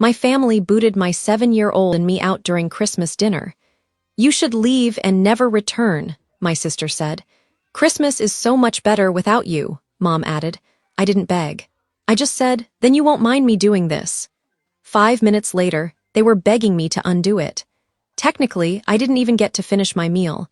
My family booted my 7-year-old and me out during Christmas dinner. You should leave and never return, my sister said. Christmas is so much better without you, Mom added. I didn't beg. I just said, then you won't mind me doing this. 5 minutes later, they were begging me to undo it. Technically, I didn't even get to finish my meal.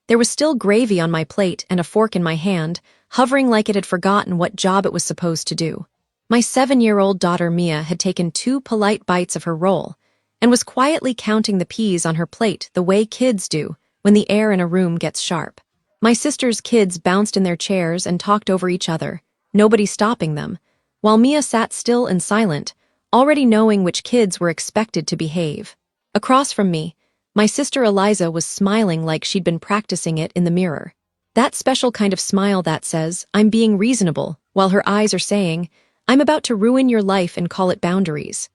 There was still gravy on my plate and a fork in my hand, hovering like it had forgotten what job it was supposed to do. My 7-year-old daughter Mia had taken 2 polite bites of her roll and was quietly counting the peas on her plate the way kids do when the air in a room gets sharp. My sister's kids bounced in their chairs and talked over each other, nobody stopping them, while Mia sat still and silent, already knowing which kids were expected to behave. Across from me, my sister Eliza was smiling like she'd been practicing it in the mirror. That special kind of smile that says, I'm being reasonable, while her eyes are saying, I'm about to ruin your life and call it boundaries.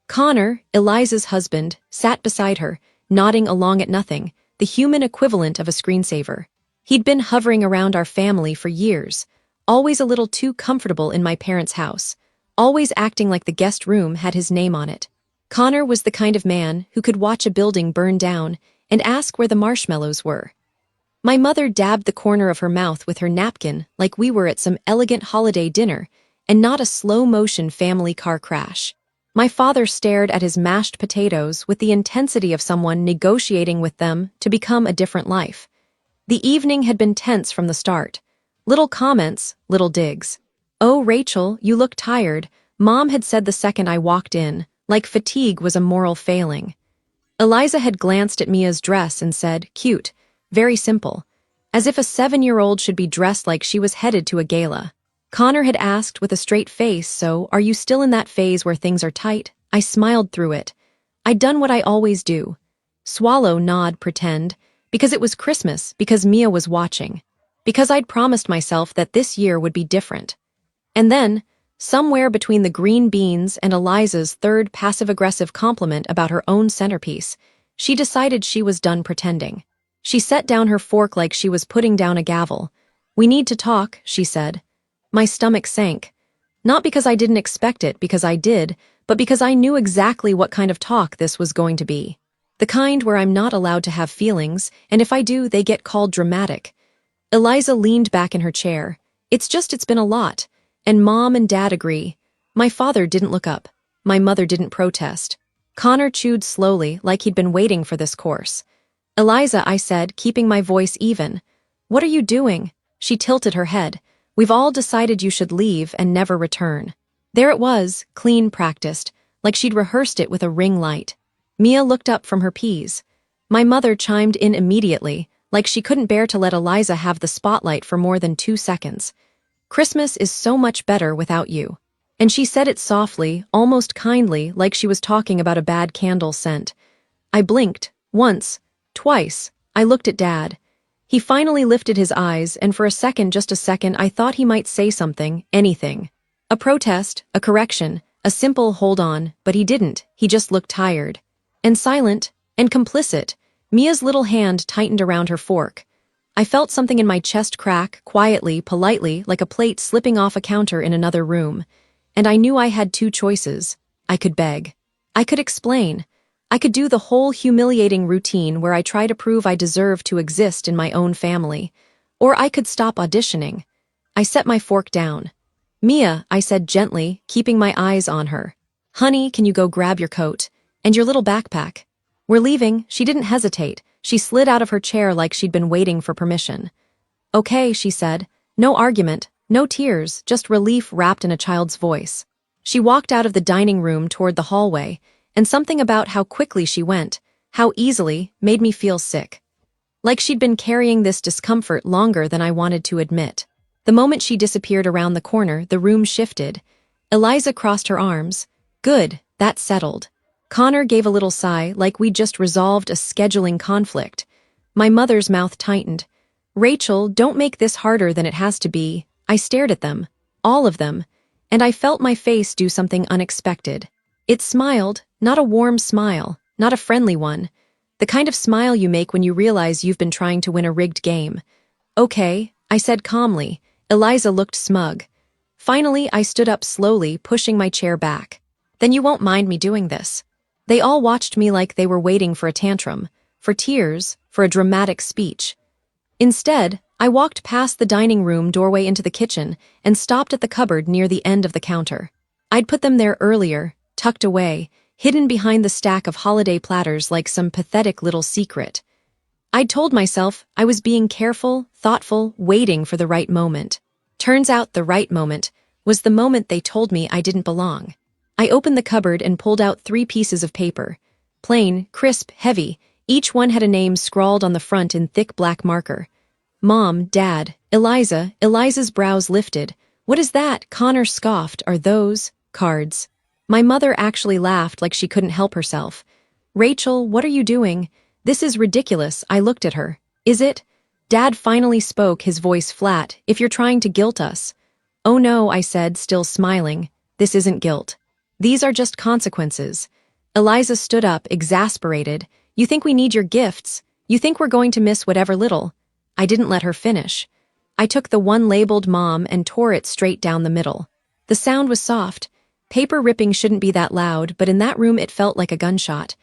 Connor, Eliza's husband, sat beside her, nodding along at nothing, the human equivalent of a screensaver. He'd been hovering around our family for years, always a little too comfortable in my parents' house, always acting like the guest room had his name on it. Connor was the kind of man who could watch a building burn down and ask where the marshmallows were. My mother dabbed the corner of her mouth with her napkin like we were at some elegant holiday dinner and not a slow-motion family car crash. My father stared at his mashed potatoes with the intensity of someone negotiating with them to become a different life. The evening had been tense from the start. Little comments, little digs. Oh, Rachel, you look tired, Mom had said the second I walked in, like fatigue was a moral failing. Eliza had glanced at Mia's dress and said, cute, very simple, as if a 7-year-old should be dressed like she was headed to a gala. Connor had asked with a straight face, so, are you still in that phase where things are tight? I smiled through it. I'd done what I always do. Swallow, nod, pretend, because it was Christmas, because Mia was watching, because I'd promised myself that this year would be different. And then, somewhere between the green beans and Eliza's third passive-aggressive compliment about her own centerpiece, she decided she was done pretending. She set down her fork like she was putting down a gavel. We need to talk, she said. My stomach sank. Not because I didn't expect it, because I did, but because I knew exactly what kind of talk this was going to be. The kind where I'm not allowed to have feelings, and if I do, they get called dramatic. Eliza leaned back in her chair. It's been a lot. And Mom and Dad agree. My father didn't look up. My mother didn't protest. Connor chewed slowly, like he'd been waiting for this course. Eliza, I said, keeping my voice even. What are you doing? She tilted her head. We've all decided you should leave and never return. There it was, clean practiced, like she'd rehearsed it with a ring light. Mia looked up from her peas. My mother chimed in immediately, like she couldn't bear to let Eliza have the spotlight for more than 2 seconds. Christmas is so much better without you. And she said it softly, almost kindly, like she was talking about a bad candle scent. I blinked, once, twice. I looked at Dad. He finally lifted his eyes, and for a second, just a second, I thought he might say something, anything. A protest, a correction, a simple hold on, but he didn't. He just looked tired. And silent, and complicit. Mia's little hand tightened around her fork. I felt something in my chest crack, quietly, politely, like a plate slipping off a counter in another room. And I knew I had 2 choices. I could beg. I could explain. I could do the whole humiliating routine where I try to prove I deserve to exist in my own family. Or I could stop auditioning. I set my fork down. Mia, I said gently, keeping my eyes on her. Honey, can you go grab your coat? And your little backpack? We're leaving. She didn't hesitate. She slid out of her chair like she'd been waiting for permission. Okay, she said. No argument, no tears, just relief wrapped in a child's voice. She walked out of the dining room toward the hallway, and something about how quickly she went, how easily, made me feel sick. Like she'd been carrying this discomfort longer than I wanted to admit. The moment she disappeared around the corner, the room shifted. Eliza crossed her arms. Good, that settled. Connor gave a little sigh, like we'd just resolved a scheduling conflict. My mother's mouth tightened. Rachel, don't make this harder than it has to be. I stared at them, all of them, and I felt my face do something unexpected. It smiled, not a warm smile, not a friendly one. The kind of smile you make when you realize you've been trying to win a rigged game. Okay, I said calmly. Eliza looked smug. Finally, I stood up slowly, pushing my chair back. Then you won't mind me doing this. They all watched me like they were waiting for a tantrum, for tears, for a dramatic speech. Instead, I walked past the dining room doorway into the kitchen and stopped at the cupboard near the end of the counter. I'd put them there earlier, tucked away, hidden behind the stack of holiday platters like some pathetic little secret. I'd told myself I was being careful, thoughtful, waiting for the right moment. Turns out the right moment was the moment they told me I didn't belong. I opened the cupboard and pulled out 3 pieces of paper. Plain, crisp, heavy, each one had a name scrawled on the front in thick black marker. Mom, Dad, Eliza. Eliza's brows lifted. What is that? Connor scoffed. Are those cards? My mother actually laughed like she couldn't help herself. Rachel, what are you doing? This is ridiculous. I looked at her. Is it? Dad finally spoke, his voice flat. If you're trying to guilt us. Oh no, I said, still smiling. This isn't guilt. These are just consequences. Eliza stood up, exasperated. You think we need your gifts? You think we're going to miss whatever little? I didn't let her finish. I took the one labeled Mom and tore it straight down the middle. The sound was soft. Paper ripping shouldn't be that loud, but in that room it felt like a gunshot.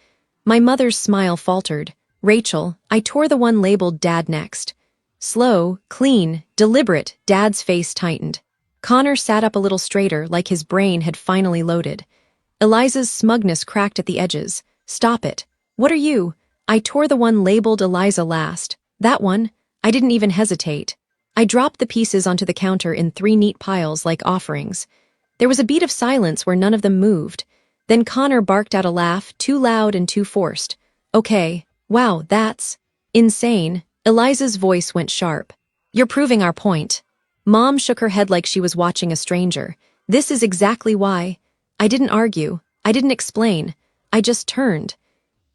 My mother's smile faltered. Rachel, I tore the one labeled Dad next. Slow, clean, deliberate, Dad's face tightened. Connor sat up a little straighter, like his brain had finally loaded. Eliza's smugness cracked at the edges. Stop it. What are you? I tore the one labeled Eliza last. That one? I didn't even hesitate. I dropped the pieces onto the counter in 3 neat piles like offerings. There was a beat of silence where none of them moved. Then Connor barked out a laugh, too loud and too forced. Okay, wow, that's insane. Eliza's voice went sharp. You're proving our point. Mom shook her head like she was watching a stranger. This is exactly why. I didn't argue. I didn't explain. I just turned.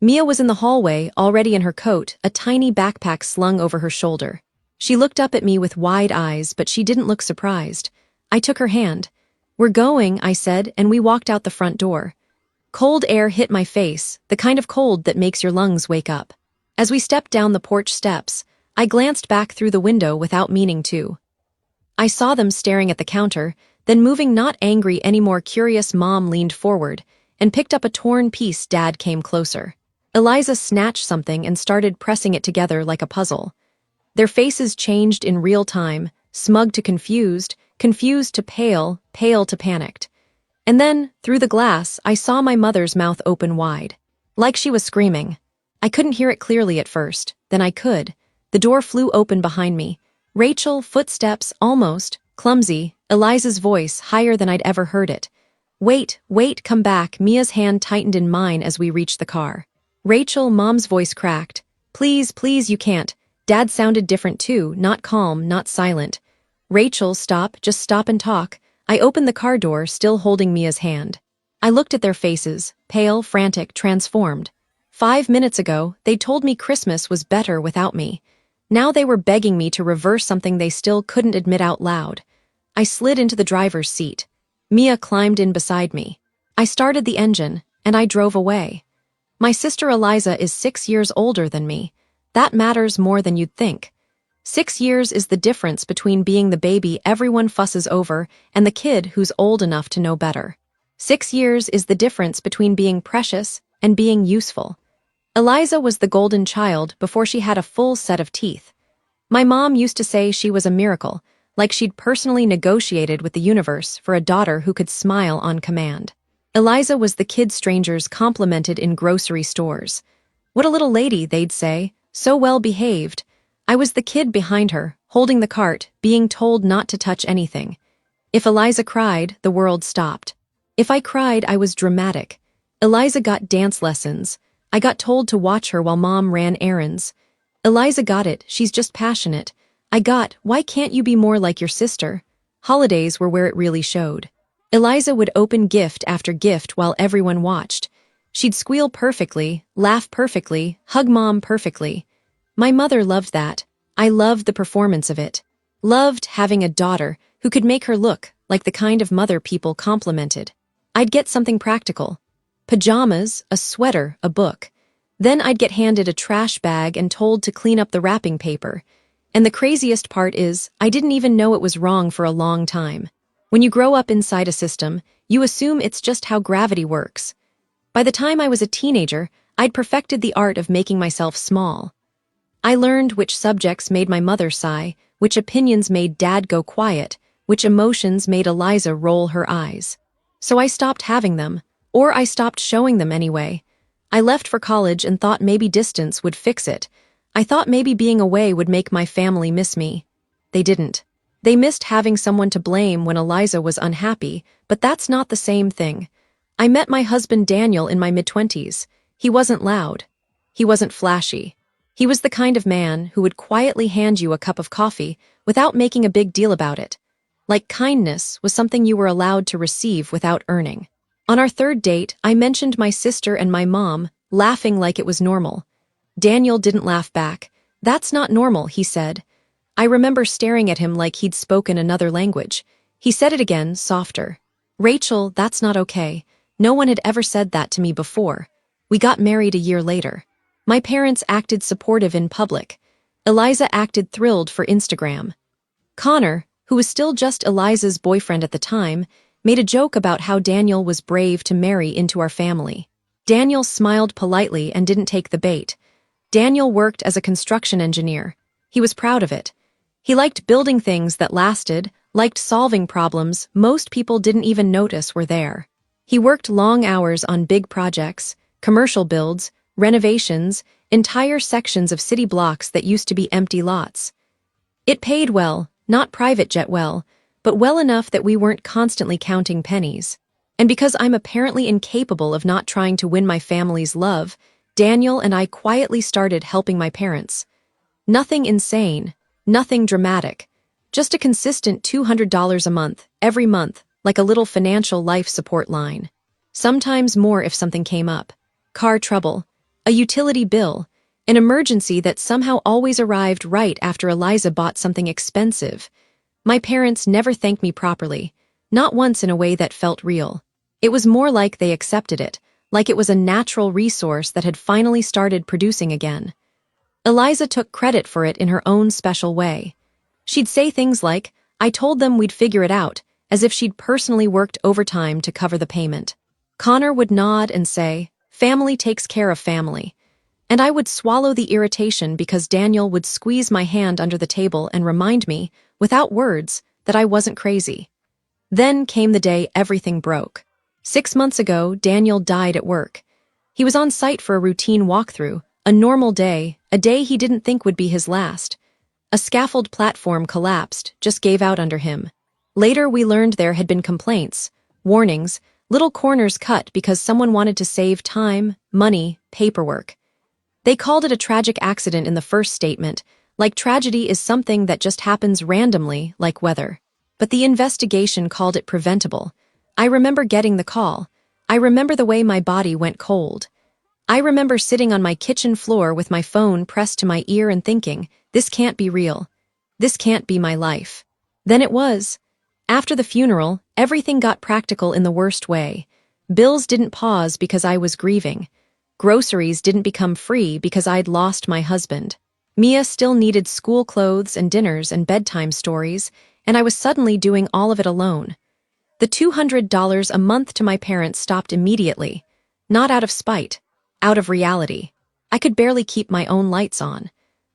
Mia was in the hallway, already in her coat, a tiny backpack slung over her shoulder. She looked up at me with wide eyes, but she didn't look surprised. I took her hand. We're going, I said, and we walked out the front door. Cold air hit my face, the kind of cold that makes your lungs wake up. As we stepped down the porch steps, I glanced back through the window without meaning to. I saw them staring at the counter, then moving not angry anymore curious. Mom leaned forward and picked up a torn piece. Dad came closer. Eliza snatched something and started pressing it together like a puzzle. Their faces changed in real time, smug to confused, confused to pale, pale to panicked. And then, through the glass, I saw my mother's mouth open wide. Like she was screaming. I couldn't hear it clearly at first, then I could. The door flew open behind me. Rachel, footsteps, almost, clumsy, Eliza's voice, higher than I'd ever heard it. Wait, wait, come back. Mia's hand tightened in mine as we reached the car. Rachel, Mom's voice cracked. Please, please, you can't. Dad sounded different too, not calm, not silent. Rachel, stop, just stop and talk. I opened the car door, still holding Mia's hand. I looked at their faces, pale, frantic, transformed. 5 minutes ago, they told me Christmas was better without me. Now they were begging me to reverse something they still couldn't admit out loud. I slid into the driver's seat. Mia climbed in beside me. I started the engine, and I drove away. My sister Eliza is 6 years older than me. That matters more than you'd think. 6 years is the difference between being the baby everyone fusses over and the kid who's old enough to know better. 6 years is the difference between being precious and being useful. Eliza was the golden child before she had a full set of teeth. My mom used to say she was a miracle, like she'd personally negotiated with the universe for a daughter who could smile on command. Eliza was the kid strangers complimented in grocery stores. What a little lady, they'd say, so well behaved. I was the kid behind her, holding the cart, being told not to touch anything. If Eliza cried, the world stopped. If I cried, I was dramatic. Eliza got dance lessons. I got told to watch her while Mom ran errands. Eliza got it, she's just passionate. I got, why can't you be more like your sister? Holidays were where it really showed. Eliza would open gift after gift while everyone watched. She'd squeal perfectly, laugh perfectly, hug Mom perfectly. My mother loved that. I loved the performance of it. Loved having a daughter who could make her look like the kind of mother people complimented. I'd get something practical. Pajamas, a sweater, a book. Then I'd get handed a trash bag and told to clean up the wrapping paper. And the craziest part is, I didn't even know it was wrong for a long time. When you grow up inside a system, you assume it's just how gravity works. By the time I was a teenager, I'd perfected the art of making myself small. I learned which subjects made my mother sigh, which opinions made Dad go quiet, which emotions made Eliza roll her eyes. So I stopped having them, or I stopped showing them anyway. I left for college and thought maybe distance would fix it. I thought maybe being away would make my family miss me. They didn't. They missed having someone to blame when Eliza was unhappy, but that's not the same thing. I met my husband Daniel in my mid-20s. He wasn't loud. He wasn't flashy. He was the kind of man who would quietly hand you a cup of coffee without making a big deal about it. Like kindness was something you were allowed to receive without earning. On our third date, I mentioned my sister and my mom, laughing like it was normal. Daniel didn't laugh back. "That's not normal," he said. I remember staring at him like he'd spoken another language. He said it again, softer. "Rachel, that's not okay. No one had ever said that to me before." We got married a year later. My parents acted supportive in public. Eliza acted thrilled for Instagram. Connor, who was still just Eliza's boyfriend at the time, made a joke about how Daniel was brave to marry into our family. Daniel smiled politely and didn't take the bait. Daniel worked as a construction engineer. He was proud of it. He liked building things that lasted, liked solving problems most people didn't even notice were there. He worked long hours on big projects, commercial builds, renovations, entire sections of city blocks that used to be empty lots. It paid well, not private jet well, but well enough that we weren't constantly counting pennies. And because I'm apparently incapable of not trying to win my family's love, Daniel and I quietly started helping my parents. Nothing insane, nothing dramatic, just a consistent $200 a month, every month, like a little financial life support line. Sometimes more if something came up. Car trouble, a utility bill, an emergency that somehow always arrived right after Eliza bought something expensive. My parents never thanked me properly, not once in a way that felt real. It was more like they accepted it, like it was a natural resource that had finally started producing again. Eliza took credit for it in her own special way. She'd say things like, "I told them we'd figure it out," as if she'd personally worked overtime to cover the payment. Connor would nod and say, "Family takes care of family." And I would swallow the irritation because Daniel would squeeze my hand under the table and remind me, without words, that I wasn't crazy. Then came the day everything broke. 6 months ago, Daniel died at work. He was on site for a routine walkthrough, a normal day, a day he didn't think would be his last. A scaffold platform collapsed, just gave out under him. Later we learned there had been complaints, warnings, little corners cut because someone wanted to save time, money, paperwork. They called it a tragic accident in the first statement, like tragedy is something that just happens randomly, like weather. But the investigation called it preventable. I remember getting the call. I remember the way my body went cold. I remember sitting on my kitchen floor with my phone pressed to my ear and thinking, this can't be real. This can't be my life. Then it was. After the funeral, everything got practical in the worst way. Bills didn't pause because I was grieving. Groceries didn't become free because I'd lost my husband. Mia still needed school clothes and dinners and bedtime stories, and I was suddenly doing all of it alone. The $200 a month to my parents stopped immediately, not out of spite, out of reality. I could barely keep my own lights on.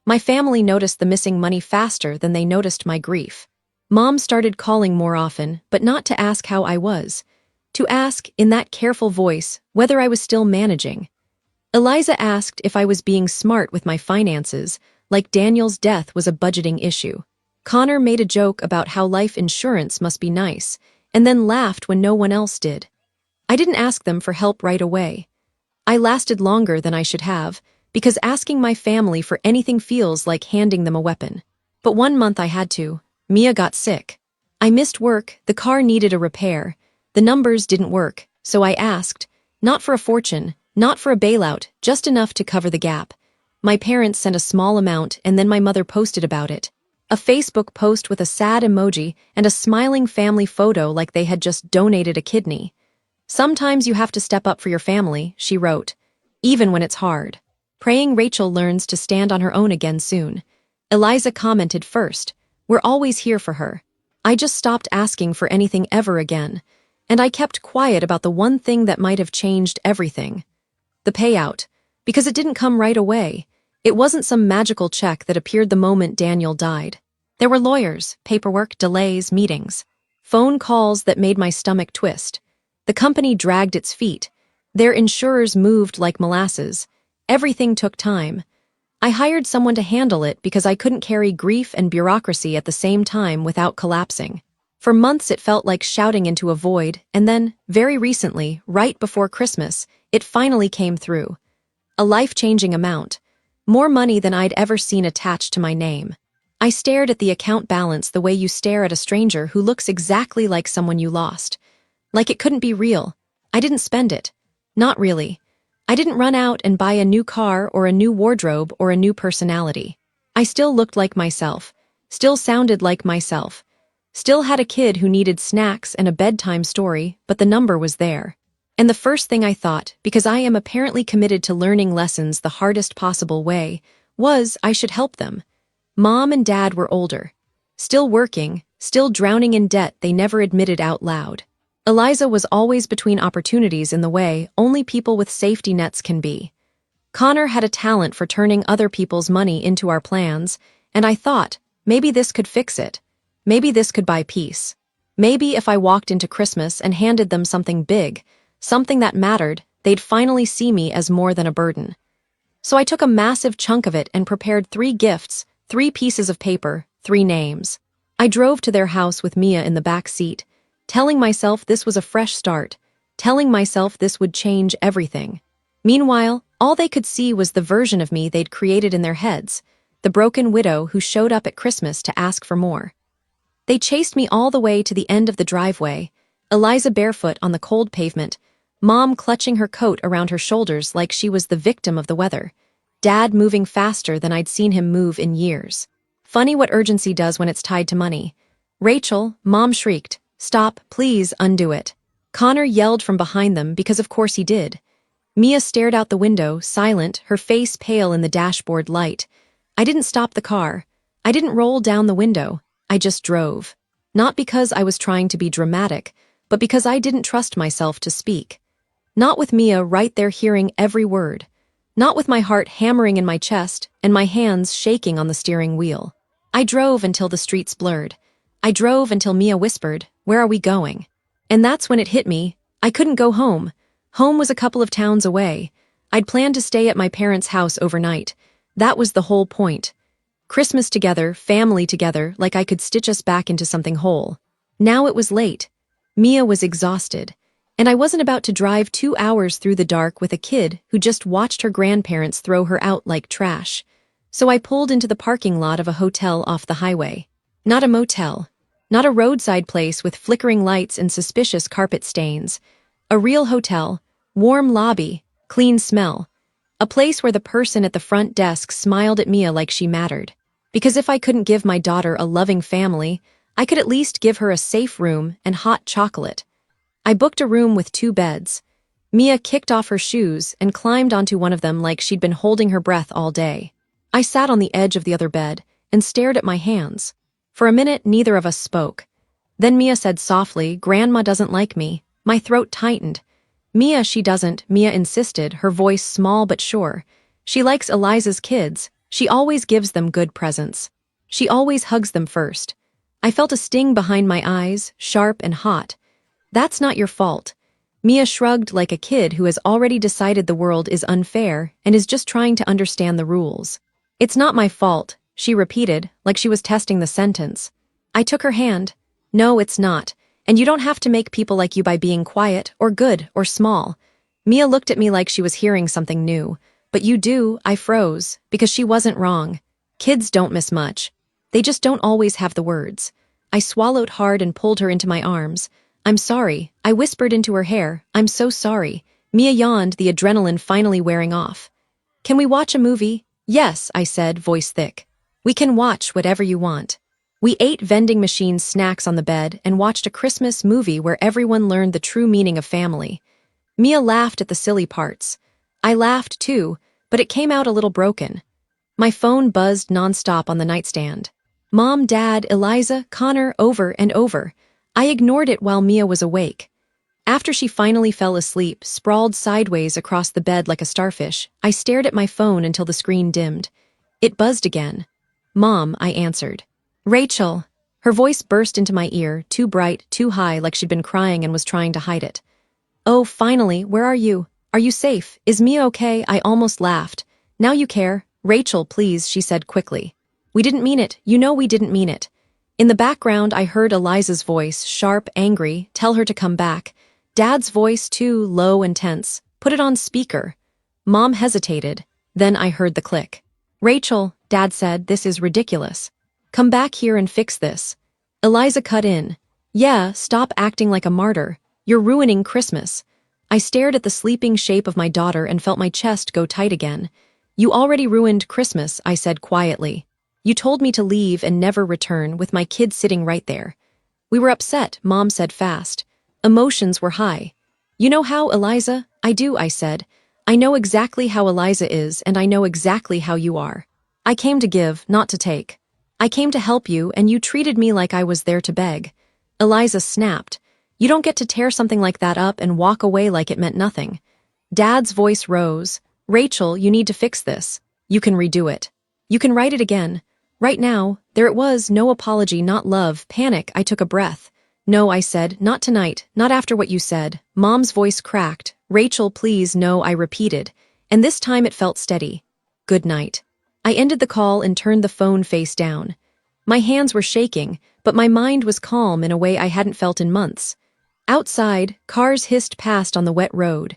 My family noticed the missing money faster than they noticed my grief. Mom started calling more often, but not to ask how I was. To ask, in that careful voice, whether I was still managing. Eliza asked if I was being smart with my finances, like Daniel's death was a budgeting issue. Connor made a joke about how life insurance must be nice, and then laughed when no one else did. I didn't ask them for help right away. I lasted longer than I should have, because asking my family for anything feels like handing them a weapon. But one month I had to. Mia got sick. I missed work, the car needed a repair. The numbers didn't work, so I asked, not for a fortune, not for a bailout, just enough to cover the gap. My parents sent a small amount and then my mother posted about it. A Facebook post with a sad emoji and a smiling family photo like they had just donated a kidney. "Sometimes you have to step up for your family," she wrote, "even when it's hard. Praying Rachel learns to stand on her own again soon." Eliza commented first, "We're always here for her." I just stopped asking for anything ever again, and I kept quiet about the one thing that might have changed everything. The payout. Because it didn't come right away. It wasn't some magical check that appeared the moment Daniel died. There were lawyers, paperwork, delays, meetings. Phone calls that made my stomach twist. The company dragged its feet. Their insurers moved like molasses. Everything took time. I hired someone to handle it because I couldn't carry grief and bureaucracy at the same time without collapsing. For months it felt like shouting into a void, and then, very recently, right before Christmas, it finally came through. A life-changing amount. More money than I'd ever seen attached to my name. I stared at the account balance the way you stare at a stranger who looks exactly like someone you lost. Like it couldn't be real. I didn't spend it. Not really. I didn't run out and buy a new car or a new wardrobe or a new personality. I still looked like myself. Still sounded like myself. Still had a kid who needed snacks and a bedtime story, but the number was there. And the first thing I thought, because I am apparently committed to learning lessons the hardest possible way, was I should help them. Mom and Dad were older. Still working, still drowning in debt they never admitted out loud. Eliza was always between opportunities in the way only people with safety nets can be. Connor had a talent for turning other people's money into our plans, and I thought, maybe this could fix it. Maybe this could buy peace. Maybe if I walked into Christmas and handed them something big, something that mattered, they'd finally see me as more than a burden. So I took a massive chunk of it and prepared 3 gifts, 3 pieces of paper, 3 names. I drove to their house with Mia in the back seat, telling myself this was a fresh start, telling myself this would change everything. Meanwhile, all they could see was the version of me they'd created in their heads, the broken widow who showed up at Christmas to ask for more. They chased me all the way to the end of the driveway, Eliza barefoot on the cold pavement, Mom clutching her coat around her shoulders like she was the victim of the weather, Dad moving faster than I'd seen him move in years. Funny what urgency does when it's tied to money. Rachel, Mom shrieked, "Stop, please, undo it." Connor yelled from behind them because of course he did. Mia stared out the window, silent, her face pale in the dashboard light. I didn't stop the car. I didn't roll down the window. I just drove. Not because I was trying to be dramatic, but because I didn't trust myself to speak. Not with Mia right there hearing every word. Not with my heart hammering in my chest and my hands shaking on the steering wheel. I drove until the streets blurred. I drove until Mia whispered, "Where are we going?" And that's when it hit me. I couldn't go home. Home was a couple of towns away. I'd planned to stay at my parents' house overnight. That was the whole point. Christmas together, family together, like I could stitch us back into something whole. Now it was late. Mia was exhausted. And I wasn't about to drive 2 hours through the dark with a kid who just watched her grandparents throw her out like trash. So I pulled into the parking lot of a hotel off the highway. Not a motel. Not a roadside place with flickering lights and suspicious carpet stains. A real hotel, warm lobby, clean smell. A place where the person at the front desk smiled at Mia like she mattered. Because if I couldn't give my daughter a loving family, I could at least give her a safe room and hot chocolate. I booked a room with 2 beds. Mia kicked off her shoes and climbed onto one of them like she'd been holding her breath all day. I sat on the edge of the other bed and stared at my hands. For a minute, neither of us spoke. Then Mia said softly, "Grandma doesn't like me." My throat tightened. "Mia, she doesn't," Mia insisted, her voice small but sure. "She likes Eliza's kids. She always gives them good presents. She always hugs them first." I felt a sting behind my eyes, sharp and hot. "That's not your fault." Mia shrugged like a kid who has already decided the world is unfair and is just trying to understand the rules. "It's not my fault," she repeated, like she was testing the sentence. I took her hand. "No, it's not. And you don't have to make people like you by being quiet, or good, or small." Mia looked at me like she was hearing something new. "But you do," I froze, because she wasn't wrong. Kids don't miss much. They just don't always have the words. I swallowed hard and pulled her into my arms. "I'm sorry," I whispered into her hair. "I'm so sorry." Mia yawned, the adrenaline finally wearing off. "Can we watch a movie?" "Yes," I said, voice thick. "We can watch whatever you want." We ate vending machine snacks on the bed and watched a Christmas movie where everyone learned the true meaning of family. Mia laughed at the silly parts. I laughed too, but it came out a little broken. My phone buzzed nonstop on the nightstand. Mom, Dad, Eliza, Connor, over and over. I ignored it while Mia was awake. After she finally fell asleep, sprawled sideways across the bed like a starfish, I stared at my phone until the screen dimmed. It buzzed again. Mom, I answered. Rachel. Her voice burst into my ear, too bright, too high, like she'd been crying and was trying to hide it. Oh, finally, where are you? Are you safe? Is Mia okay? I almost laughed. Now you care. Rachel, please, she said quickly. We didn't mean it. You know we didn't mean it. In the background, I heard Eliza's voice, sharp, angry, tell her to come back. Dad's voice, too, low and tense. Put it on speaker. Mom hesitated. Then I heard the click. Rachel, Dad said, this is ridiculous. Come back here and fix this. Eliza cut in. Yeah, stop acting like a martyr. You're ruining Christmas. I stared at the sleeping shape of my daughter and felt my chest go tight again. You already ruined Christmas, I said quietly. You told me to leave and never return with my kid sitting right there. We were upset, Mom said fast. Emotions were high. You know how, Eliza? I do, I said. I know exactly how Eliza is, and I know exactly how you are. I came to give, not to take. I came to help you, and you treated me like I was there to beg. Eliza snapped. You don't get to tear something like that up and walk away like it meant nothing. Dad's voice rose. Rachel, you need to fix this. You can redo it. You can write it again. Right now, there it was, no apology, not love, panic. I took a breath. No, I said, not tonight, not after what you said. Mom's voice cracked. Rachel, please, no, I repeated. And this time it felt steady. Good night. I ended the call and turned the phone face down. My hands were shaking, but my mind was calm in a way I hadn't felt in months. Outside, cars hissed past on the wet road.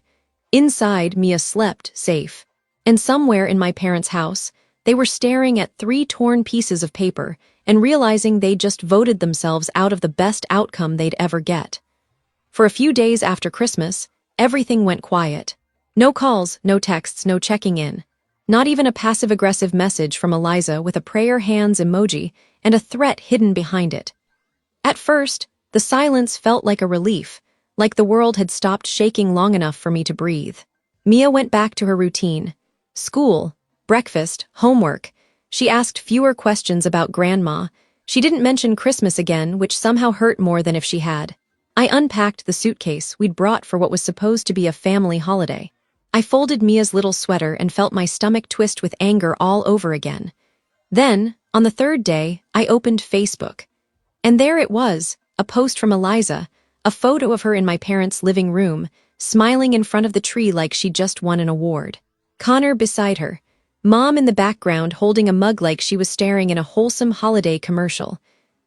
Inside, Mia slept, safe. And somewhere in my parents' house, they were staring at 3 torn pieces of paper and realizing they'd just voted themselves out of the best outcome they'd ever get. For a few days after Christmas, everything went quiet. No calls, no texts, no checking in. Not even a passive-aggressive message from Eliza with a prayer hands emoji and a threat hidden behind it. At first, the silence felt like a relief, like the world had stopped shaking long enough for me to breathe. Mia went back to her routine. School, breakfast, homework. She asked fewer questions about Grandma. She didn't mention Christmas again, which somehow hurt more than if she had. I unpacked the suitcase we'd brought for what was supposed to be a family holiday. I folded Mia's little sweater and felt my stomach twist with anger all over again. Then, on the 3rd day, I opened Facebook. And there it was, a post from Eliza, a photo of her in my parents' living room, smiling in front of the tree like she'd just won an award. Connor beside her. Mom in the background holding a mug like she was staring in a wholesome holiday commercial.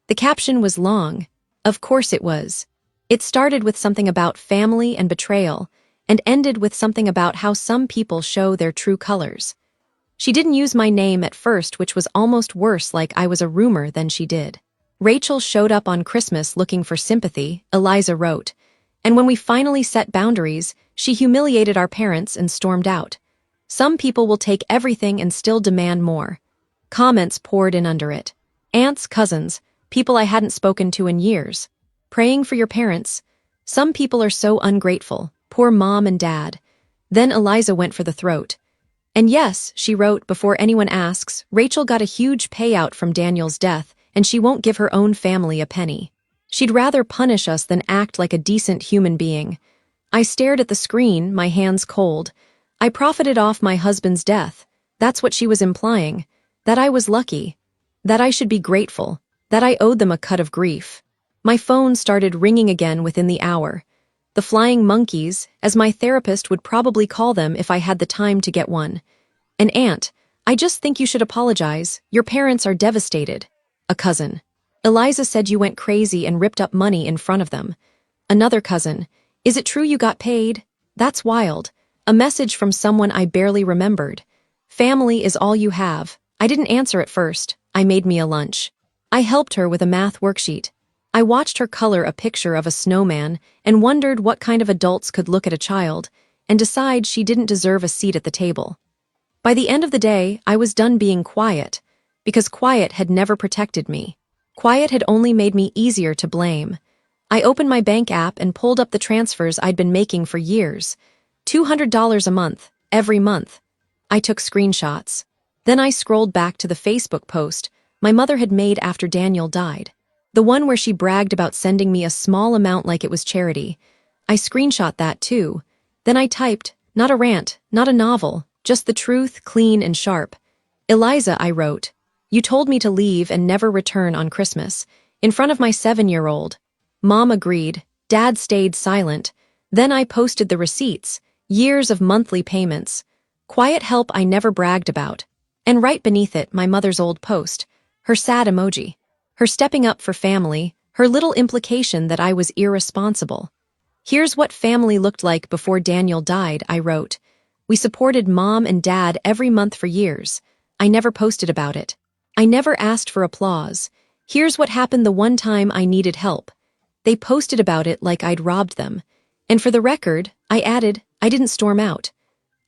The caption was long. Of course it was. It started with something about family and betrayal, and ended with something about how some people show their true colors. She didn't use my name at first, which was almost worse, like I was a rumor than she did. Rachel showed up on Christmas looking for sympathy, Eliza wrote. And when we finally set boundaries, she humiliated our parents and stormed out. Some people will take everything and still demand more. Comments poured in under it. Aunts, cousins, people I hadn't spoken to in years. Praying for your parents. Some people are so ungrateful. Poor Mom and Dad. Then Eliza went for the throat. And yes, she wrote, before anyone asks, Rachel got a huge payout from Daniel's death, and she won't give her own family a penny. She'd rather punish us than act like a decent human being. I stared at the screen, my hands cold. I profited off my husband's death. That's what she was implying. That I was lucky. That I should be grateful. That I owed them a cut of grief. My phone started ringing again within the hour. The flying monkeys, as my therapist would probably call them if I had the time to get one. An aunt, I just think you should apologize. Your parents are devastated. A cousin. Eliza said you went crazy and ripped up money in front of them. Another cousin. Is it true you got paid? That's wild. A message from someone I barely remembered. Family is all you have. I didn't answer at first. I made me a lunch. I helped her with a math worksheet. I watched her color a picture of a snowman and wondered what kind of adults could look at a child and decide she didn't deserve a seat at the table. By the end of the day, I was done being quiet, because quiet had never protected me. Quiet had only made me easier to blame. I opened my bank app and pulled up the transfers I'd been making for years. $200 a month, every month. I took screenshots. Then I scrolled back to the Facebook post, my mother had made after Daniel died. The one where she bragged about sending me a small amount like it was charity. I screenshot that too. Then I typed, not a rant, not a novel, just the truth, clean and sharp. Eliza, I wrote. You told me to leave and never return on Christmas. In front of my 7-year-old. Mom agreed. Dad stayed silent. Then I posted the receipts. Years of monthly payments. Quiet help I never bragged about. And right beneath it, my mother's old post. Her sad emoji. Her stepping up for family. Her little implication that I was irresponsible. Here's what family looked like before Daniel died, I wrote. We supported Mom and Dad every month for years. I never posted about it. I never asked for applause. Here's what happened the one time I needed help. They posted about it like I'd robbed them. And for the record, I added, I didn't storm out.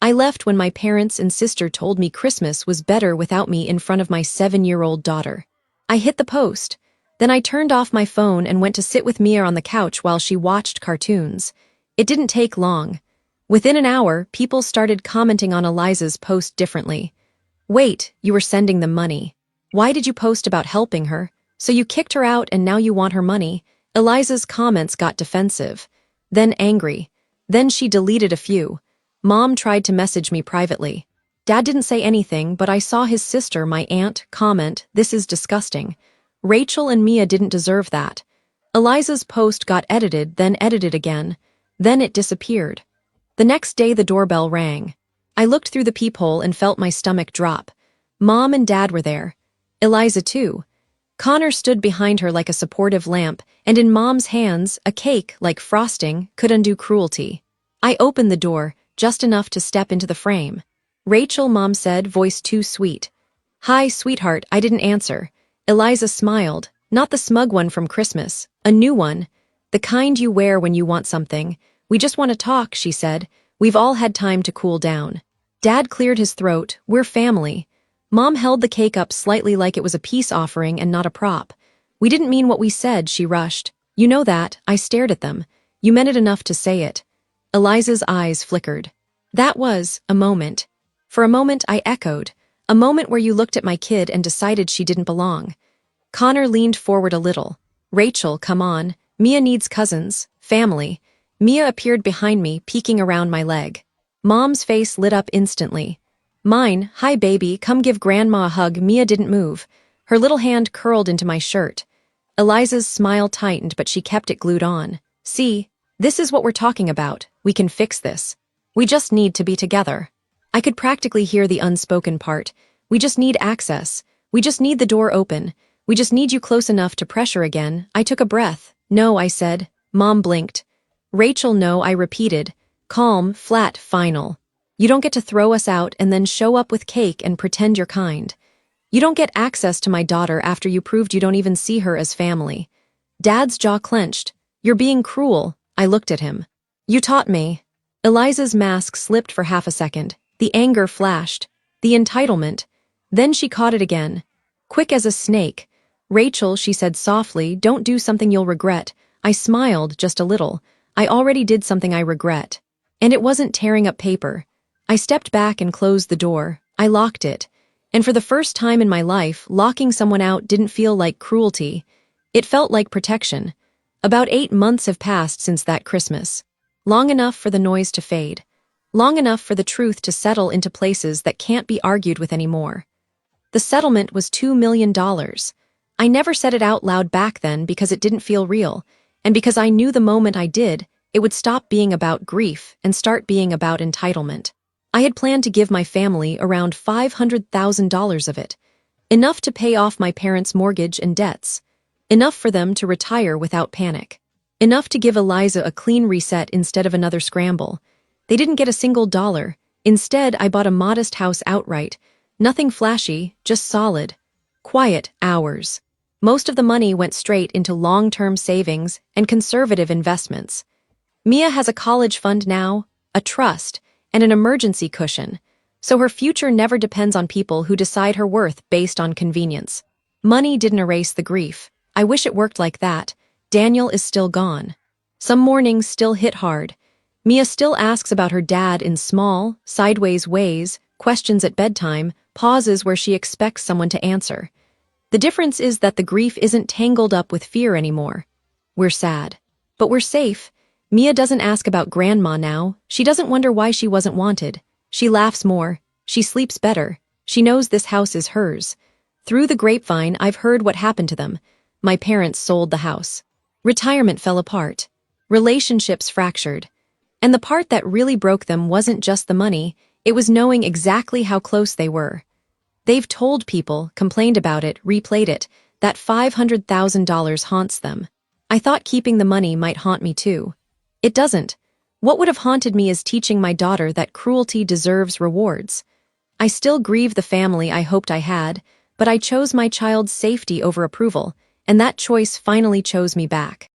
I left when my parents and sister told me Christmas was better without me in front of my 7-year-old daughter. I hit the post. Then I turned off my phone and went to sit with Mia on the couch while she watched cartoons. It didn't take long. Within an hour, people started commenting on Eliza's post differently. Wait, you were sending them money. Why did you post about helping her? So you kicked her out and now you want her money? Eliza's comments got defensive. Then angry. Then she deleted a few. Mom tried to message me privately. Dad didn't say anything, but I saw his sister, my aunt, comment, "This is disgusting." Rachel and Mia didn't deserve that. Eliza's post got edited, then edited again. Then it disappeared. The next day the doorbell rang. I looked through the peephole and felt my stomach drop. Mom and Dad were there. Eliza too. Connor stood behind her like a supportive lamp, and in Mom's hands, a cake, like frosting, could undo cruelty. I opened the door, just enough to step into the frame. Rachel, Mom said, voice too sweet. Hi, sweetheart, I didn't answer. Eliza smiled, not the smug one from Christmas, a new one. The kind you wear when you want something. We just want to talk, she said. We've all had time to cool down. Dad cleared his throat. We're family. Mom held the cake up slightly like it was a peace offering and not a prop. We didn't mean what we said, she rushed. You know that, I stared at them. You meant it enough to say it. Eliza's eyes flickered. That was a moment. For a moment I echoed. A moment where you looked at my kid and decided she didn't belong. Connor leaned forward a little. Rachel, come on. Mia needs cousins, family. Mia appeared behind me, peeking around my leg. Mom's face lit up instantly. Mine, hi baby, come give Grandma a hug. Mia didn't move. Her little hand curled into my shirt. Eliza's smile tightened, but she kept it glued on. See, this is what we're talking about. We can fix this. We just need to be together. I could practically hear the unspoken part. We just need access. We just need the door open. We just need you close enough to pressure again. I took a breath. No, I said. Mom blinked. Rachel, no, I repeated. Calm, flat, final. You don't get to throw us out and then show up with cake and pretend you're kind. You don't get access to my daughter after you proved you don't even see her as family. Dad's jaw clenched. You're being cruel. I looked at him. You taught me. Eliza's mask slipped for half a second. The anger flashed. The entitlement. Then she caught it again. Quick as a snake. Rachel, she said softly, don't do something you'll regret. I smiled just a little. I already did something I regret. And it wasn't tearing up paper. I stepped back and closed the door. I locked it. And for the first time in my life, locking someone out didn't feel like cruelty. It felt like protection. About 8 months have passed since that Christmas. Long enough for the noise to fade. Long enough for the truth to settle into places that can't be argued with anymore. The settlement was $2 million. I never said it out loud back then because it didn't feel real, and because I knew the moment I did, it would stop being about grief and start being about entitlement. I had planned to give my family around $500,000 of it, enough to pay off my parents' mortgage and debts, enough for them to retire without panic, enough to give Eliza a clean reset instead of another scramble. They didn't get a single dollar. Instead, I bought a modest house outright. Nothing flashy, just solid, quiet hours. Most of the money went straight into long-term savings and conservative investments. Mia has a college fund now, a trust, and an emergency cushion, so her future never depends on people who decide her worth based on convenience. Money didn't erase the grief. I wish it worked like that. Daniel is still gone. Some mornings still hit hard. Mia still asks about her dad in small, sideways ways, questions at bedtime, pauses where she expects someone to answer. The difference is that the grief isn't tangled up with fear anymore. We're sad. But we're safe. Mia doesn't ask about grandma now. She doesn't wonder why she wasn't wanted. She laughs more. She sleeps better. She knows this house is hers. Through the grapevine, I've heard what happened to them. My parents sold the house. Retirement fell apart. Relationships fractured. And the part that really broke them wasn't just the money, it was knowing exactly how close they were. They've told people, complained about it, replayed it, that $500,000 haunts them. I thought keeping the money might haunt me too. It doesn't. What would have haunted me is teaching my daughter that cruelty deserves rewards. I still grieve the family I hoped I had, but I chose my child's safety over approval, and that choice finally chose me back.